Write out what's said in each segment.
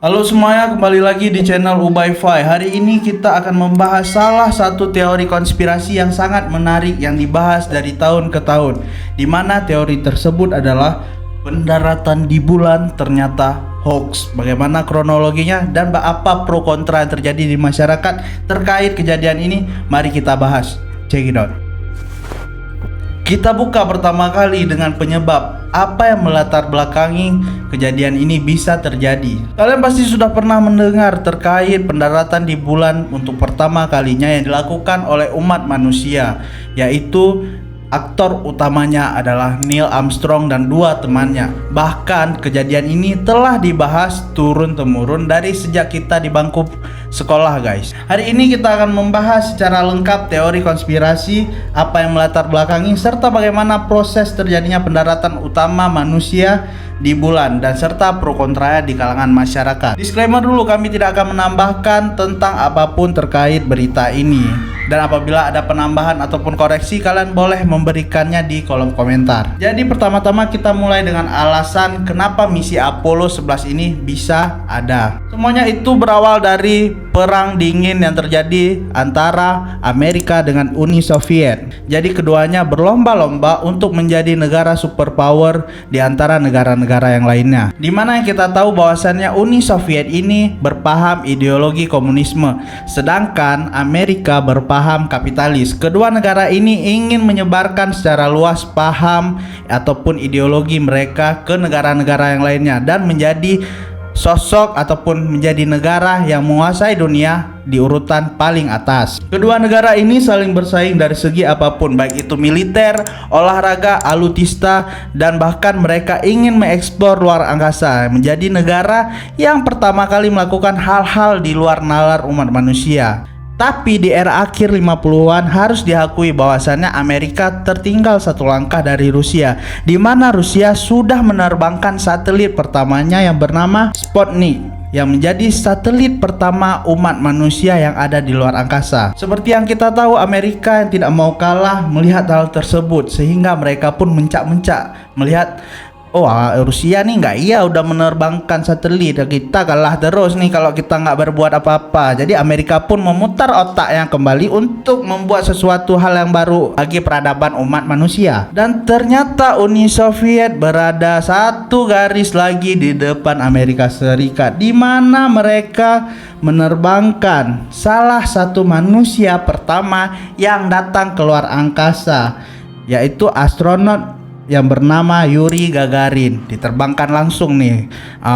Halo semuanya, kembali lagi di channel Ubayfy. Hari ini kita akan membahas salah satu teori konspirasi yang sangat menarik yang dibahas dari tahun ke tahun, di mana teori tersebut adalah pendaratan di bulan ternyata hoax. Bagaimana kronologinya dan apa pro kontra yang terjadi di masyarakat terkait kejadian ini? Mari kita bahas. Check it out. Kita buka pertama kali dengan penyebab apa yang melatar belakangi kejadian ini bisa terjadi. Kalian pasti sudah pernah mendengar terkait pendaratan di bulan untuk pertama kalinya yang dilakukan oleh umat manusia, yaitu aktor utamanya adalah Neil Armstrong dan dua temannya. Bahkan kejadian ini telah dibahas turun-temurun dari sejak kita di bangku sekolah, guys. Hari ini kita akan membahas secara lengkap teori konspirasi, apa yang melatar belakangi, serta bagaimana proses terjadinya pendaratan utama manusia di bulan, dan serta pro kontra di kalangan masyarakat. Disclaimer dulu, kami tidak akan menambahkan tentang apapun terkait berita ini. Dan apabila ada penambahan ataupun koreksi, kalian boleh memberikannya di kolom komentar. Jadi pertama-tama kita mulai dengan alasan kenapa misi Apollo 11 ini bisa ada. Semuanya itu berawal dari perang dingin yang terjadi antara Amerika dengan Uni Soviet. Jadi keduanya berlomba-lomba untuk menjadi negara superpower di antara negara-negara yang lainnya. Dimana yang kita tahu bahwasannya Uni Soviet ini berpaham ideologi komunisme, sedangkan Amerika berpaham kapitalis. Kedua negara ini ingin menyebarkan secara luas paham ataupun ideologi mereka ke negara-negara yang lainnya dan menjadi sosok ataupun menjadi negara yang menguasai dunia di urutan paling atas. Kedua negara ini saling bersaing dari segi apapun, baik itu militer, olahraga, alutsista, dan bahkan mereka ingin mengeksplor luar angkasa, menjadi negara yang pertama kali melakukan hal-hal di luar nalar umat manusia. Tapi di era akhir 50-an harus diakui bahwasannya Amerika tertinggal satu langkah dari Rusia, di mana Rusia sudah menerbangkan satelit pertamanya yang bernama Sputnik, yang menjadi satelit pertama umat manusia yang ada di luar angkasa. Seperti yang kita tahu, Amerika yang tidak mau kalah melihat hal tersebut, sehingga mereka pun mencak-mencak melihat, oh, Rusia nih udah menerbangkan satelit, kita kalah terus nih kalau kita nggak berbuat apa-apa. Jadi Amerika pun memutar otaknya kembali untuk membuat sesuatu hal yang baru bagi peradaban umat manusia. Dan ternyata Uni Soviet berada satu garis lagi di depan Amerika Serikat, di mana mereka menerbangkan salah satu manusia pertama yang datang ke luar angkasa, yaitu astronot yang bernama Yuri Gagarin. Diterbangkan langsung nih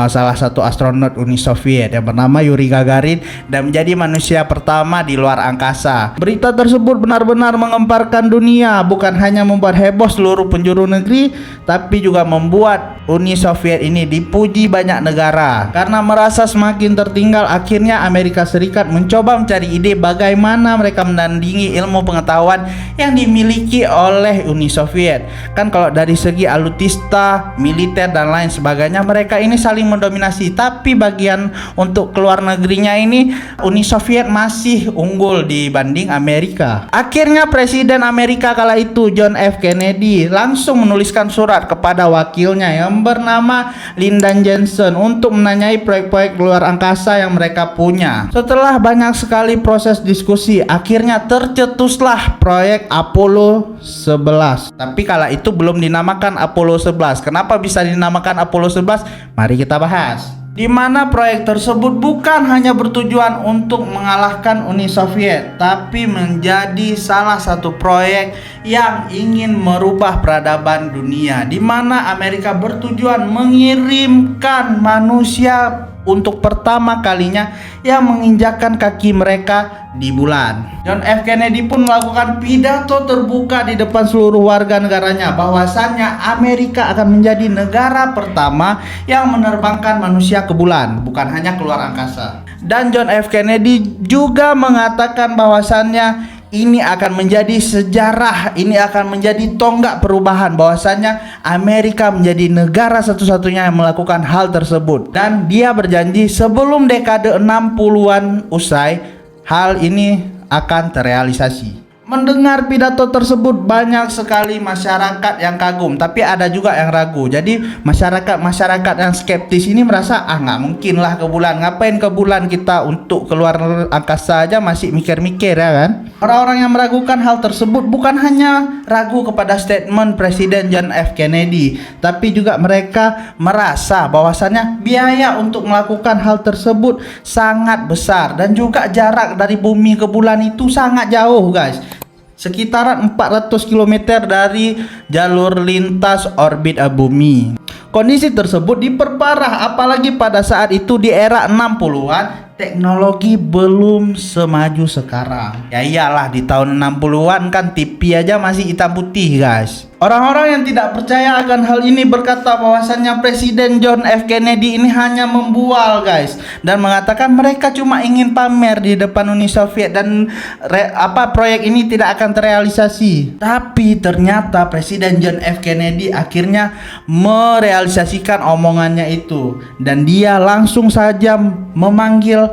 salah satu astronot Uni Soviet yang bernama Yuri Gagarin, dan menjadi manusia pertama di luar angkasa. Berita tersebut benar-benar mengemparkan dunia, bukan hanya membuat heboh seluruh penjuru negeri, tapi juga membuat Uni Soviet ini dipuji banyak negara. Karena merasa semakin tertinggal, akhirnya Amerika Serikat mencoba mencari ide bagaimana mereka menandingi ilmu pengetahuan yang dimiliki oleh Uni Soviet. Kan kalau dari segi alutsista, militer, dan lain sebagainya, mereka ini saling mendominasi. Tapi bagian untuk keluar negerinya ini, Uni Soviet masih unggul dibanding Amerika. Akhirnya Presiden Amerika kala itu, John F. Kennedy, langsung menuliskan surat kepada wakilnya yang bernama Lyndon Johnson untuk menanyai proyek-proyek luar angkasa yang mereka punya. Setelah banyak sekali proses diskusi, akhirnya tercetuslah proyek Apollo 11. Tapi kala itu belum dinamakan Apollo 11. Kenapa bisa dinamakan Apollo 11? Mari kita bahas. Di mana proyek tersebut bukan hanya bertujuan untuk mengalahkan Uni Soviet, tapi menjadi salah satu proyek yang ingin merubah peradaban dunia, di mana Amerika bertujuan mengirimkan manusia untuk pertama kalinya yang menginjakkan kaki mereka di bulan. John F. Kennedy pun melakukan pidato terbuka di depan seluruh warga negaranya bahwasannya Amerika akan menjadi negara pertama yang menerbangkan manusia ke bulan, bukan hanya keluar angkasa. Dan John F. Kennedy juga mengatakan bahwasannya ini akan menjadi sejarah, ini akan menjadi tonggak perubahan, bahwasannya Amerika menjadi negara satu-satunya yang melakukan hal tersebut. Dan dia berjanji sebelum dekade 60-an usai, hal ini akan terrealisasi. Mendengar pidato tersebut banyak sekali masyarakat yang kagum, tapi ada juga yang ragu. Jadi masyarakat yang skeptis ini merasa nggak mungkin lah ke bulan. Ngapain ke bulan, kita untuk keluar angkasa aja masih mikir-mikir ya kan. Orang-orang yang meragukan hal tersebut bukan hanya ragu kepada statement Presiden John F. Kennedy, tapi juga mereka merasa bahwasannya biaya untuk melakukan hal tersebut sangat besar dan juga jarak dari bumi ke bulan itu sangat jauh guys. Sekitaran 400 km dari jalur lintas orbit bumi. Kondisi tersebut diperparah apalagi pada saat itu di era 60-an teknologi belum semaju sekarang. Ya iyalah, di tahun 60-an kan TV aja masih hitam putih guys. Orang-orang yang tidak percaya akan hal ini berkata bahwasannya Presiden John F. Kennedy ini hanya membual guys, dan mengatakan mereka cuma ingin pamer di depan Uni Soviet dan proyek ini tidak akan terrealisasi. Tapi ternyata Presiden John F. Kennedy akhirnya merealisasikan omongannya itu, dan dia langsung saja memanggil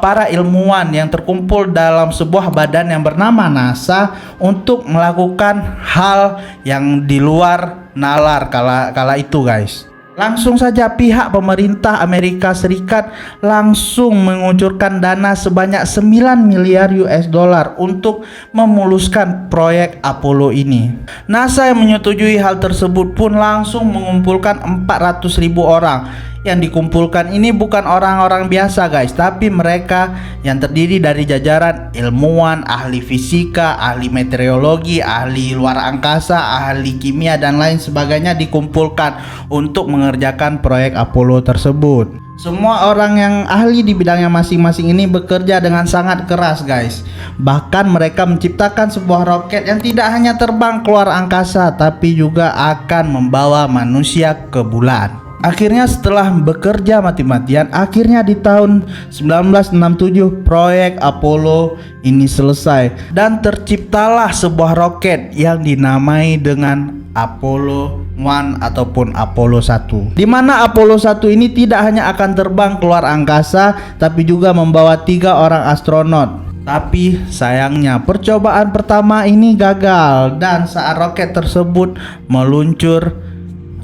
para ilmuwan yang terkumpul dalam sebuah badan yang bernama NASA untuk melakukan hal yang di luar nalar kala itu guys. Langsung saja pihak pemerintah Amerika Serikat langsung mengucurkan dana sebanyak 9 miliar US dollar untuk memuluskan proyek Apollo ini. NASA yang menyetujui hal tersebut pun langsung mengumpulkan 400.000 orang. Yang dikumpulkan ini bukan orang-orang biasa guys, tapi mereka yang terdiri dari jajaran ilmuwan, ahli fisika, ahli meteorologi, ahli luar angkasa, ahli kimia dan lain sebagainya dikumpulkan untuk mengerjakan proyek Apollo tersebut. Semua orang yang ahli di bidangnya masing-masing ini bekerja dengan sangat keras guys. Bahkan mereka menciptakan sebuah roket yang tidak hanya terbang keluar angkasa, tapi juga akan membawa manusia ke bulan. Akhirnya setelah bekerja mati-matian, akhirnya di tahun 1967 proyek Apollo ini selesai dan terciptalah sebuah roket yang dinamai dengan Apollo 1 ataupun Apollo 1. Di mana Apollo 1 ini tidak hanya akan terbang keluar angkasa, tapi juga membawa 3 orang astronot. Tapi sayangnya percobaan pertama ini gagal, dan saat roket tersebut meluncur,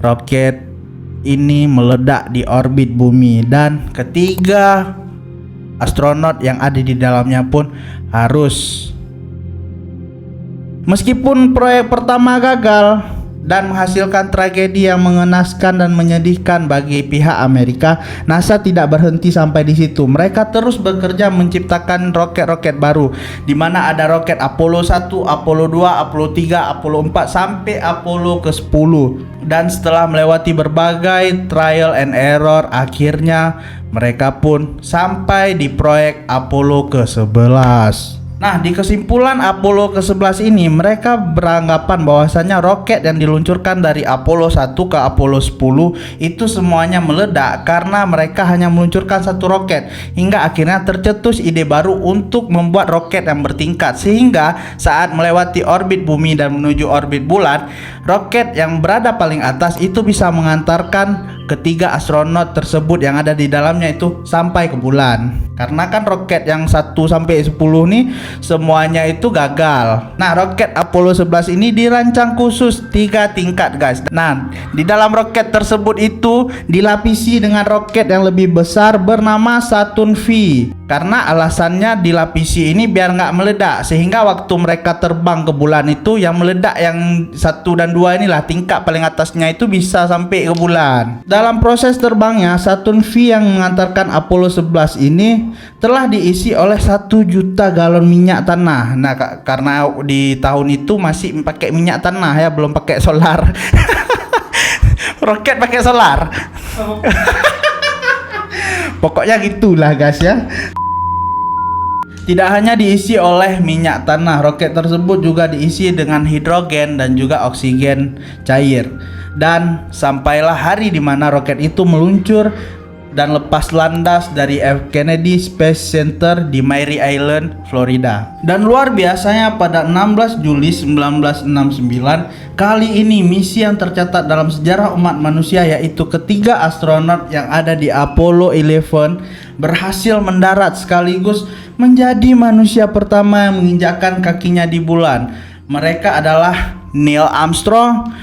roket ini meledak di orbit bumi dan ketiga astronot yang ada di dalamnya pun harus. Meskipun proyek pertama gagal dan menghasilkan tragedi yang mengenaskan dan menyedihkan bagi pihak Amerika, NASA tidak berhenti sampai di situ. Mereka terus bekerja menciptakan roket-roket baru, di mana ada roket Apollo 1, Apollo 2, Apollo 3, Apollo 4 sampai Apollo ke-10. Dan setelah melewati berbagai trial and error, akhirnya mereka pun sampai di proyek Apollo ke-11. Nah, di kesimpulan Apollo ke-11 ini, mereka beranggapan bahwasannya roket yang diluncurkan dari Apollo 1 ke Apollo 10 itu semuanya meledak karena mereka hanya meluncurkan satu roket, hingga akhirnya tercetus ide baru untuk membuat roket yang bertingkat, sehingga saat melewati orbit bumi dan menuju orbit bulan, roket yang berada paling atas itu bisa mengantarkan ketiga astronot tersebut yang ada di dalamnya itu sampai ke bulan. Karena kan roket yang 1 sampai 10 nih semuanya itu gagal. Nah, roket Apollo 11 ini dirancang khusus 3 tingkat guys. Nah, di dalam roket tersebut itu dilapisi dengan roket yang lebih besar bernama Saturn V. Karena alasannya dilapisi ini biar nggak meledak, sehingga waktu mereka terbang ke bulan itu yang meledak yang 1 dan 2 inilah, tingkat paling atasnya itu bisa sampai ke bulan. Dalam proses terbangnya, Saturn V yang mengantarkan Apollo 11 ini telah diisi oleh 1 juta galon minyak tanah. Nah, karena di tahun itu masih pakai minyak tanah ya, belum pakai solar. Roket pakai solar. Pokoknya gitulah guys ya. Tidak hanya diisi oleh minyak tanah, roket tersebut juga diisi dengan hidrogen dan juga oksigen cair. Dan sampailah hari di mana roket itu meluncur dan lepas landas dari F. Kennedy Space Center di Mare Island, Florida. Dan luar biasanya pada 16 Juli 1969, kali ini misi yang tercatat dalam sejarah umat manusia, yaitu ketiga astronot yang ada di Apollo 11 berhasil mendarat sekaligus menjadi manusia pertama yang menginjakkan kakinya di bulan. Mereka adalah Neil Armstrong,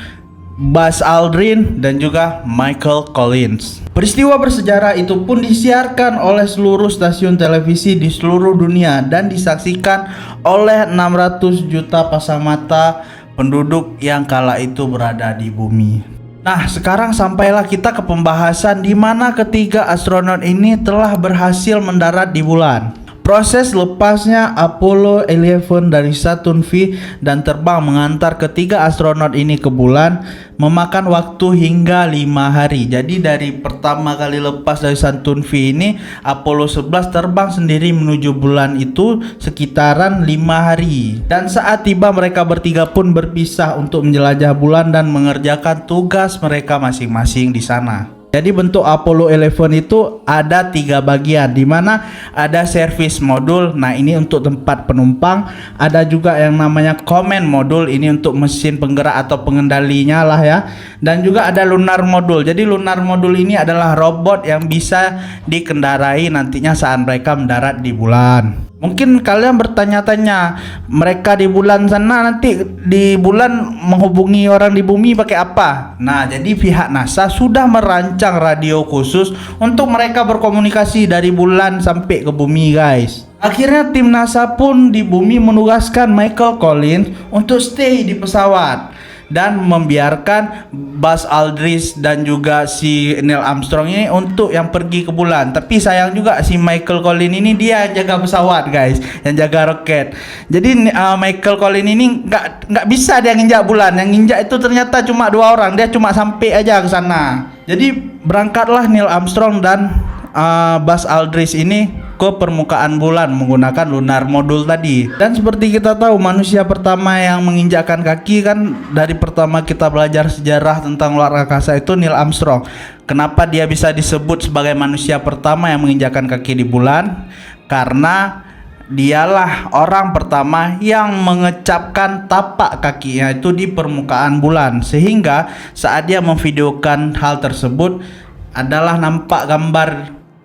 Buzz Aldrin, dan juga Michael Collins. Peristiwa bersejarah itu pun disiarkan oleh seluruh stasiun televisi di seluruh dunia dan disaksikan oleh 600 juta pasang mata penduduk yang kala itu berada di bumi. Nah, sekarang sampailah kita ke pembahasan di mana ketiga astronot ini telah berhasil mendarat di bulan. Proses lepasnya Apollo 11 dari Saturn V dan terbang mengantar ketiga astronot ini ke bulan memakan waktu hingga 5 hari. Jadi dari pertama kali lepas dari Saturn V ini, Apollo 11 terbang sendiri menuju bulan itu sekitaran 5 hari. Dan saat tiba, mereka bertiga pun berpisah untuk menjelajah bulan dan mengerjakan tugas mereka masing-masing di sana. Jadi bentuk Apollo 11 itu ada 3 bagian, di mana ada service modul. Nah, ini untuk tempat penumpang. Ada juga yang namanya command modul, ini untuk mesin penggerak atau pengendalinya lah ya. Dan juga ada lunar modul. Jadi lunar modul ini adalah robot yang bisa dikendarai nantinya saat mereka mendarat di bulan. Mungkin kalian bertanya-tanya, mereka di bulan sana nanti di bulan menghubungi orang di bumi pakai apa? Nah, jadi pihak NASA sudah merancang radio khusus untuk mereka berkomunikasi dari bulan sampai ke bumi, guys. Akhirnya tim NASA pun di bumi menugaskan Michael Collins untuk stay di pesawat dan membiarkan Buzz Aldrin dan juga si Neil Armstrong ini untuk yang pergi ke bulan. Tapi sayang juga si Michael Collins ini dia jaga pesawat, guys, yang jaga roket. Jadi Michael Collins ini nggak bisa dia nginjak bulan. Yang nginjak itu ternyata cuma 2 orang. Dia cuma sampai aja ke sana. Jadi berangkatlah Neil Armstrong dan Buzz Aldrin ini ke permukaan bulan menggunakan lunar modul tadi. Dan seperti kita tahu, manusia pertama yang menginjakkan kaki kan, dari pertama kita belajar sejarah tentang luar angkasa itu Neil Armstrong. Kenapa dia bisa disebut sebagai manusia pertama yang menginjakkan kaki di bulan? Karena dialah orang pertama yang mengecapkan tapak kakinya itu di permukaan bulan, sehingga saat dia memvideokan hal tersebut adalah nampak gambar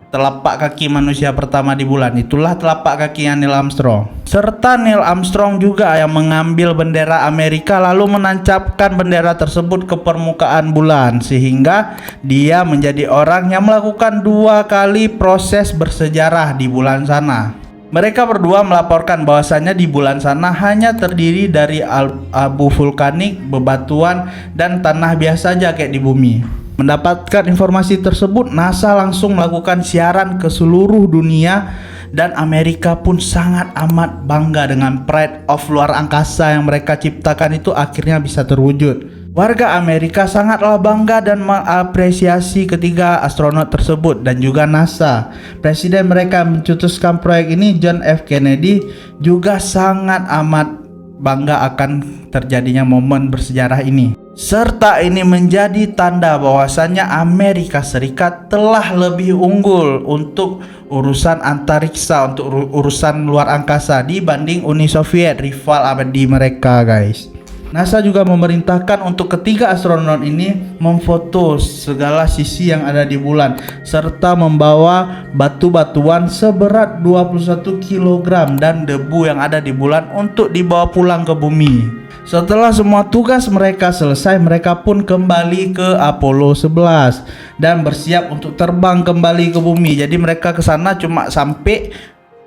telapak kaki manusia pertama di bulan. Itulah telapak kakinya Neil Armstrong. Serta Neil Armstrong juga yang mengambil bendera Amerika lalu menancapkan bendera tersebut ke permukaan bulan, sehingga dia menjadi orang yang melakukan 2 kali proses bersejarah di bulan sana. Mereka berdua melaporkan bahwasannya di bulan sana hanya terdiri dari abu vulkanik, bebatuan, dan tanah biasa saja kayak di bumi. Mendapatkan informasi tersebut, NASA langsung melakukan siaran ke seluruh dunia dan Amerika pun sangat amat bangga dengan pride of luar angkasa yang mereka ciptakan itu akhirnya bisa terwujud. Warga Amerika sangatlah bangga dan mengapresiasi ketiga astronot tersebut dan juga NASA. Presiden mereka mencetuskan proyek ini, John F. Kennedy, juga sangat amat bangga akan terjadinya momen bersejarah ini. Serta ini menjadi tanda bahwasannya Amerika Serikat telah lebih unggul untuk urusan antariksa, untuk urusan luar angkasa dibanding Uni Soviet, rival abadi mereka, guys. NASA juga memerintahkan untuk ketiga astronot ini memfoto segala sisi yang ada di bulan serta membawa batu-batuan seberat 21 kg dan debu yang ada di bulan untuk dibawa pulang ke bumi. Setelah semua tugas mereka selesai, mereka pun kembali ke Apollo 11 dan bersiap untuk terbang kembali ke bumi. Jadi mereka ke sana cuma sampai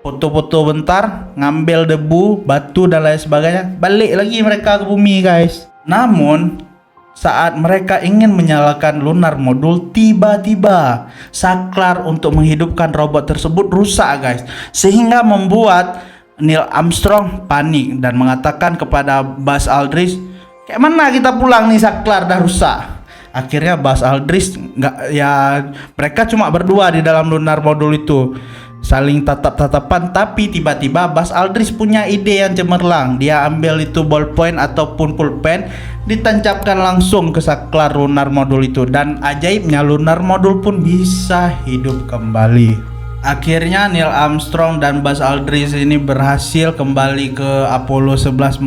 foto-foto bentar, ngambil debu, batu dan lain sebagainya, balik lagi mereka ke bumi, guys. Namun saat mereka ingin menyalakan lunar modul, tiba-tiba saklar untuk menghidupkan robot tersebut rusak, guys, sehingga membuat Neil Armstrong panik dan mengatakan kepada Buzz Aldrin, kayak mana kita pulang nih, saklar dah rusak. Akhirnya Buzz Aldrin mereka cuma berdua di dalam lunar modul itu. saling tatap-tatapan, tapi tiba-tiba Buzz Aldrin punya ide yang cemerlang. Dia ambil itu ballpoint ataupun pulpen, ditancapkan langsung ke saklar lunar modul itu, dan ajaibnya lunar modul pun bisa hidup kembali. Akhirnya Neil Armstrong dan Buzz Aldrin ini berhasil kembali ke Apollo 11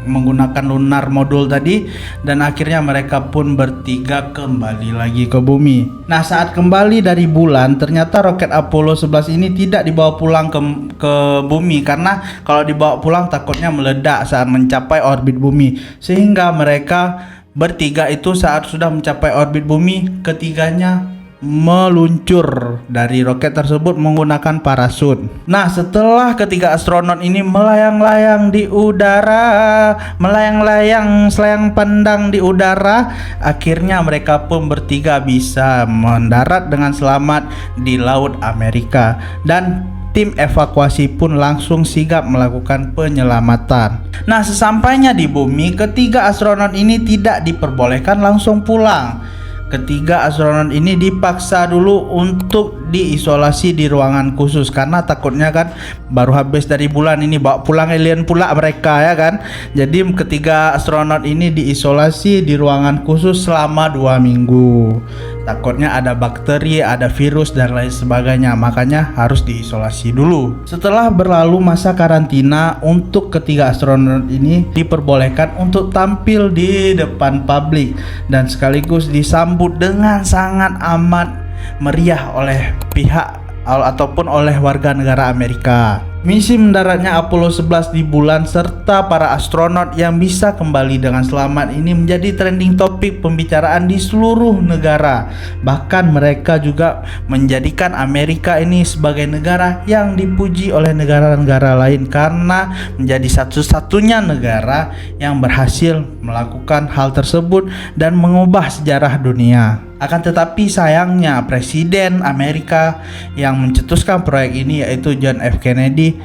menggunakan lunar modul tadi, dan akhirnya mereka pun bertiga kembali lagi ke bumi. Nah, saat kembali dari bulan, ternyata roket Apollo 11 ini tidak dibawa pulang ke bumi, karena kalau dibawa pulang takutnya meledak saat mencapai orbit bumi. Sehingga mereka bertiga itu saat sudah mencapai orbit bumi, ketiganya meluncur dari roket tersebut menggunakan parasut. Nah, setelah ketiga astronot ini melayang-layang di udara, melayang-layang selayang pandang di udara, akhirnya mereka pun bertiga bisa mendarat dengan selamat di Laut Amerika, dan tim evakuasi pun langsung sigap melakukan penyelamatan. Nah, sesampainya di bumi, ketiga astronot ini tidak diperbolehkan langsung pulang. Ketiga astronot ini dipaksa dulu untuk diisolasi di ruangan khusus, karena takutnya kan baru habis dari bulan ini bawa pulang alien pula mereka, ya kan. Jadi ketiga astronot ini diisolasi di ruangan khusus selama 2 minggu. Takutnya ada bakteri, ada virus dan lain sebagainya, makanya harus diisolasi dulu. Setelah berlalu masa karantina, untuk ketiga astronot ini diperbolehkan untuk tampil di depan publik dan sekaligus disambut dengan sangat amat meriah oleh pihak ataupun oleh warga negara Amerika. Misi mendaratnya Apollo 11 di bulan serta para astronot yang bisa kembali dengan selamat ini menjadi trending topik pembicaraan di seluruh negara. Bahkan mereka juga menjadikan Amerika ini sebagai negara yang dipuji oleh negara-negara lain, karena menjadi satu-satunya negara yang berhasil melakukan hal tersebut dan mengubah sejarah dunia. Akan tetapi sayangnya Presiden Amerika yang mencetuskan proyek ini, yaitu John F. Kennedy,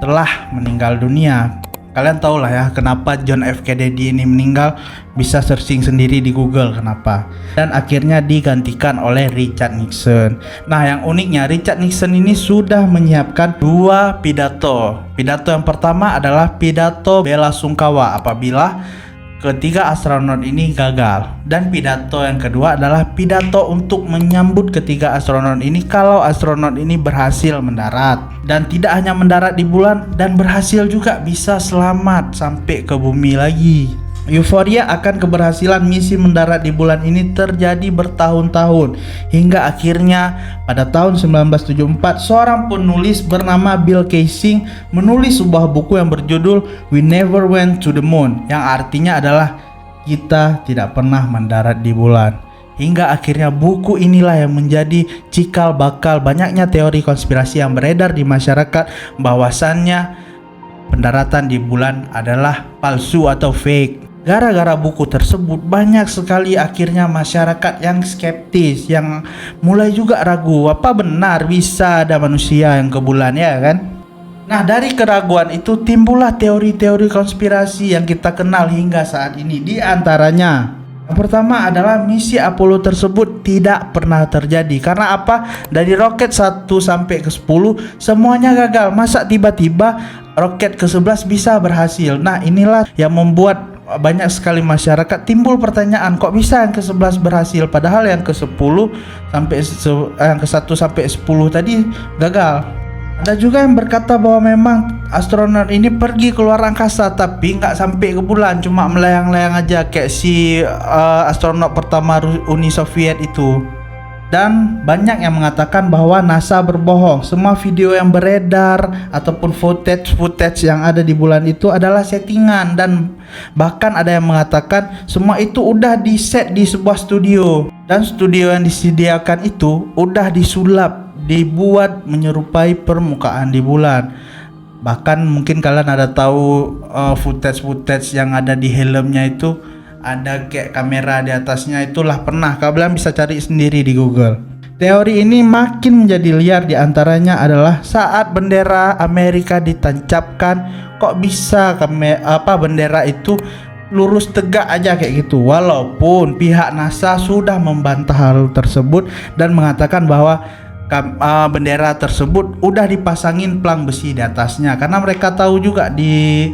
telah meninggal dunia. Kalian tahu lah ya kenapa John F. Kennedy ini meninggal, bisa searching sendiri di Google kenapa. Dan akhirnya digantikan oleh Richard Nixon. Nah, yang uniknya Richard Nixon ini sudah menyiapkan 2 pidato. Pidato yang pertama adalah pidato bela sungkawa apabila ketiga astronot ini gagal, dan pidato yang kedua adalah pidato untuk menyambut ketiga astronot ini kalau astronot ini berhasil mendarat, dan tidak hanya mendarat di bulan, dan berhasil juga bisa selamat sampai ke bumi lagi. Euforia akan keberhasilan misi mendarat di bulan ini terjadi bertahun-tahun, hingga akhirnya pada tahun 1974 seorang penulis bernama Bill Kaysing menulis sebuah buku yang berjudul We Never Went to the Moon, yang artinya adalah kita tidak pernah mendarat di bulan. Hingga akhirnya buku inilah yang menjadi cikal bakal banyaknya teori konspirasi yang beredar di masyarakat, bahwasannya pendaratan di bulan adalah palsu atau fake. Gara-gara buku tersebut banyak sekali akhirnya masyarakat yang skeptis, yang mulai juga ragu apa benar bisa ada manusia yang ke bulan, ya kan. Nah, dari keraguan itu timbullah teori-teori konspirasi yang kita kenal hingga saat ini. Di antaranya yang pertama adalah misi Apollo tersebut tidak pernah terjadi. Karena apa? Dari roket 1 sampai ke 10 semuanya gagal. Masa tiba-tiba roket ke-11 bisa berhasil? Nah, inilah yang membuat banyak sekali masyarakat timbul pertanyaan, kok bisa yang ke-11 berhasil padahal yang ke-10 sampai yang ke-1 sampai 10 tadi gagal. Ada juga yang berkata bahwa memang astronot ini pergi keluar angkasa tapi nggak sampai ke bulan, cuma melayang-layang aja kayak si astronot pertama Uni Soviet itu. Dan banyak yang mengatakan bahwa NASA berbohong. Semua video yang beredar ataupun footage yang ada di bulan itu adalah settingan, dan bahkan ada yang mengatakan semua itu udah di-set di sebuah studio, dan studio yang disediakan itu udah disulap, dibuat menyerupai permukaan di bulan. Bahkan mungkin kalian ada tahu footage yang ada di helmnya itu ada kayak kamera di atasnya, itulah pernah. Kalian bisa cari sendiri di Google. Teori ini makin menjadi liar, diantaranya adalah saat bendera Amerika ditancapkan, kok bisa bendera itu lurus tegak aja kayak gitu. Walaupun pihak NASA sudah membantah hal tersebut dan mengatakan bahwa bendera tersebut udah dipasangin pelang besi di atasnya, karena mereka tahu juga di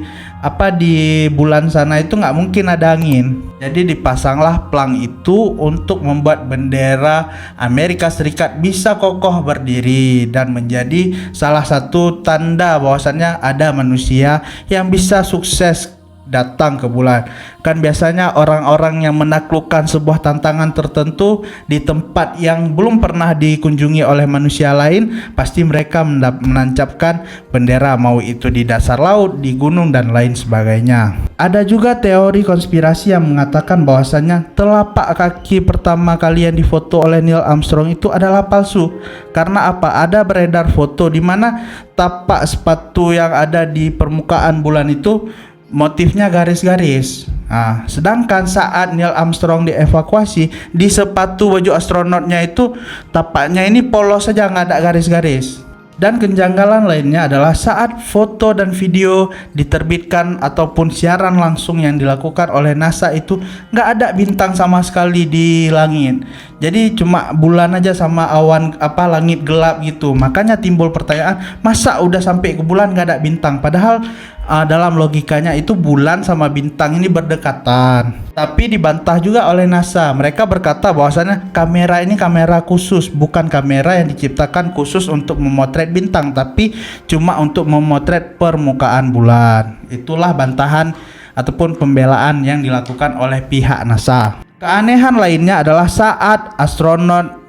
bulan sana itu nggak mungkin ada angin. Jadi dipasanglah pelang itu untuk membuat bendera Amerika Serikat bisa kokoh berdiri dan menjadi salah satu tanda bahwasannya ada manusia yang bisa sukses datang ke bulan. Kan biasanya orang-orang yang menaklukkan sebuah tantangan tertentu di tempat yang belum pernah dikunjungi oleh manusia lain, pasti mereka menancapkan bendera, mau itu di dasar laut, di gunung dan lain sebagainya. Ada juga teori konspirasi yang mengatakan bahwasannya telapak kaki pertama kali yang difoto oleh Neil Armstrong itu adalah palsu. Karena apa? Ada beredar foto di mana tapak sepatu yang ada di permukaan bulan itu motifnya garis-garis. Nah, sedangkan saat Neil Armstrong dievakuasi, di sepatu baju astronotnya itu tapaknya ini polos saja, nggak ada garis-garis. Dan kejanggalan lainnya adalah saat foto dan video diterbitkan ataupun siaran langsung yang dilakukan oleh NASA itu nggak ada bintang sama sekali di langit. Jadi cuma bulan aja sama awan langit gelap gitu. Makanya timbul pertanyaan, masa udah sampai ke bulan nggak ada bintang? Padahal dalam logikanya itu bulan sama bintang ini berdekatan. Tapi dibantah juga oleh NASA. Mereka berkata bahwasannya kamera ini kamera khusus, bukan kamera yang diciptakan khusus untuk memotret bintang, tapi cuma untuk memotret permukaan bulan. Itulah bantahan ataupun pembelaan yang dilakukan oleh pihak NASA. Keanehan lainnya adalah saat astronot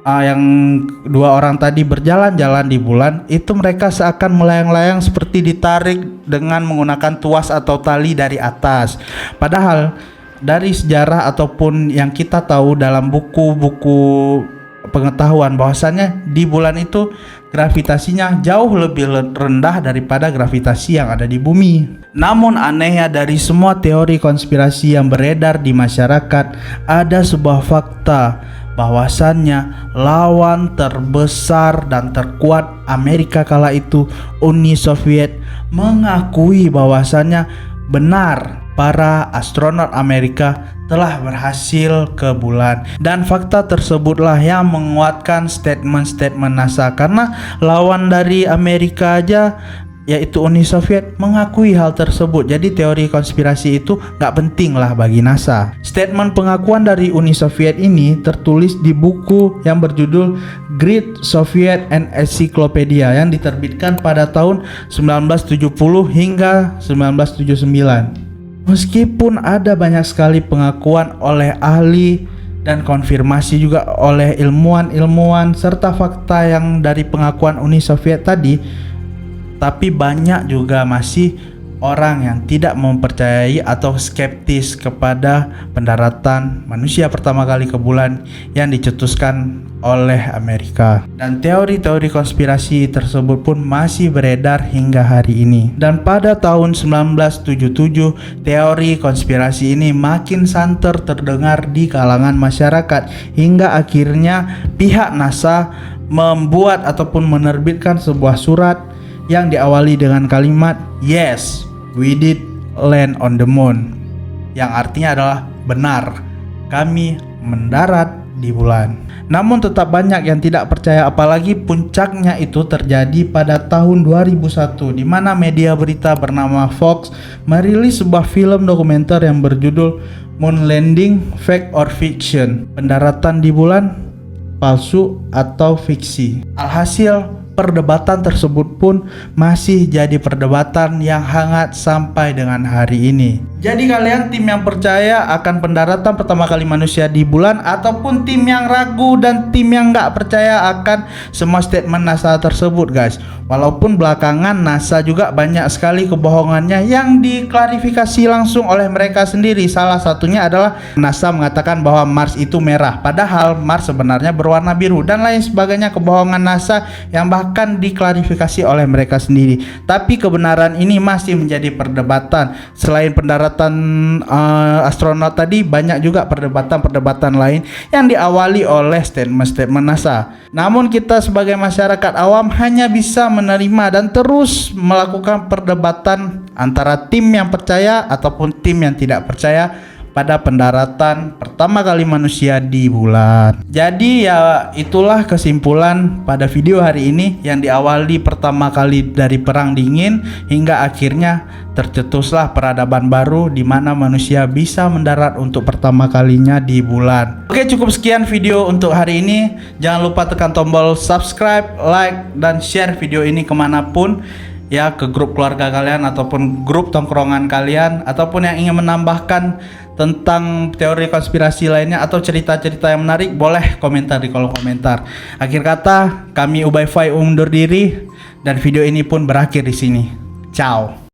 yang dua orang tadi berjalan-jalan di bulan, itu mereka seakan melayang-layang seperti ditarik dengan menggunakan tuas atau tali dari atas. Padahal dari sejarah ataupun yang kita tahu dalam buku-buku pengetahuan bahwasannya di bulan itu gravitasinya jauh lebih rendah daripada gravitasi yang ada di bumi. Namun anehnya dari semua teori konspirasi yang beredar di masyarakat, ada sebuah fakta bahwasannya lawan terbesar dan terkuat Amerika kala itu, Uni Soviet, mengakui bahwasannya benar para astronot Amerika telah berhasil ke bulan. Dan fakta tersebutlah yang menguatkan statement-statement NASA, karena lawan dari Amerika aja yaitu Uni Soviet mengakui hal tersebut. Jadi teori konspirasi itu gak penting lah bagi NASA. Statement pengakuan dari Uni Soviet ini tertulis di buku yang berjudul Great Soviet Encyclopedia yang diterbitkan pada tahun 1970 hingga 1979. Meskipun ada banyak sekali pengakuan oleh ahli dan konfirmasi juga oleh ilmuwan-ilmuwan serta fakta yang dari pengakuan Uni Soviet tadi, tapi banyak juga masih orang yang tidak mempercayai atau skeptis kepada pendaratan manusia pertama kali ke bulan yang dicetuskan oleh Amerika. Dan teori-teori konspirasi tersebut pun masih beredar hingga hari ini. Dan pada tahun 1977, teori konspirasi ini makin santer terdengar di kalangan masyarakat hingga akhirnya pihak NASA membuat ataupun menerbitkan sebuah surat yang diawali dengan kalimat "Yes, we did land on the moon", yang artinya adalah benar, kami mendarat di bulan. Namun tetap banyak yang tidak percaya, apalagi puncaknya itu terjadi pada tahun 2001 di mana media berita bernama Fox merilis sebuah film dokumenter yang berjudul Moon Landing, Fact or Fiction, pendaratan di bulan palsu atau fiksi. Alhasil perdebatan tersebut pun masih jadi perdebatan yang hangat sampai dengan hari ini. Jadi kalian tim yang percaya akan pendaratan pertama kali manusia di bulan, ataupun tim yang ragu dan tim yang nggak percaya akan semua statement NASA tersebut, guys? Walaupun belakangan NASA juga banyak sekali kebohongannya yang diklarifikasi langsung oleh mereka sendiri. Salah satunya adalah NASA mengatakan bahwa Mars itu merah, padahal Mars sebenarnya berwarna biru, dan lain sebagainya kebohongan NASA yang bahkan diklarifikasi oleh mereka sendiri. Tapi kebenaran ini masih menjadi perdebatan. Selain pendaratan astronot tadi, banyak juga perdebatan-perdebatan lain yang diawali oleh statement-statement NASA. Namun kita sebagai masyarakat awam hanya bisa menerima dan terus melakukan perdebatan antara tim yang percaya ataupun tim yang tidak percaya pada pendaratan pertama kali manusia di bulan. Jadi ya itulah kesimpulan pada video hari ini yang diawali pertama kali dari perang dingin hingga akhirnya tercetuslah peradaban baru di mana manusia bisa mendarat untuk pertama kalinya di bulan. Oke, cukup sekian video untuk hari ini. Jangan lupa tekan tombol subscribe, like, dan share video ini kemanapun, ya, ke grup keluarga kalian ataupun grup tongkrongan kalian, ataupun yang ingin menambahkan tentang teori konspirasi lainnya atau cerita-cerita yang menarik, boleh komentar di kolom komentar. Akhir kata, kami Ubay Fai undur diri dan video ini pun berakhir di sini. Ciao.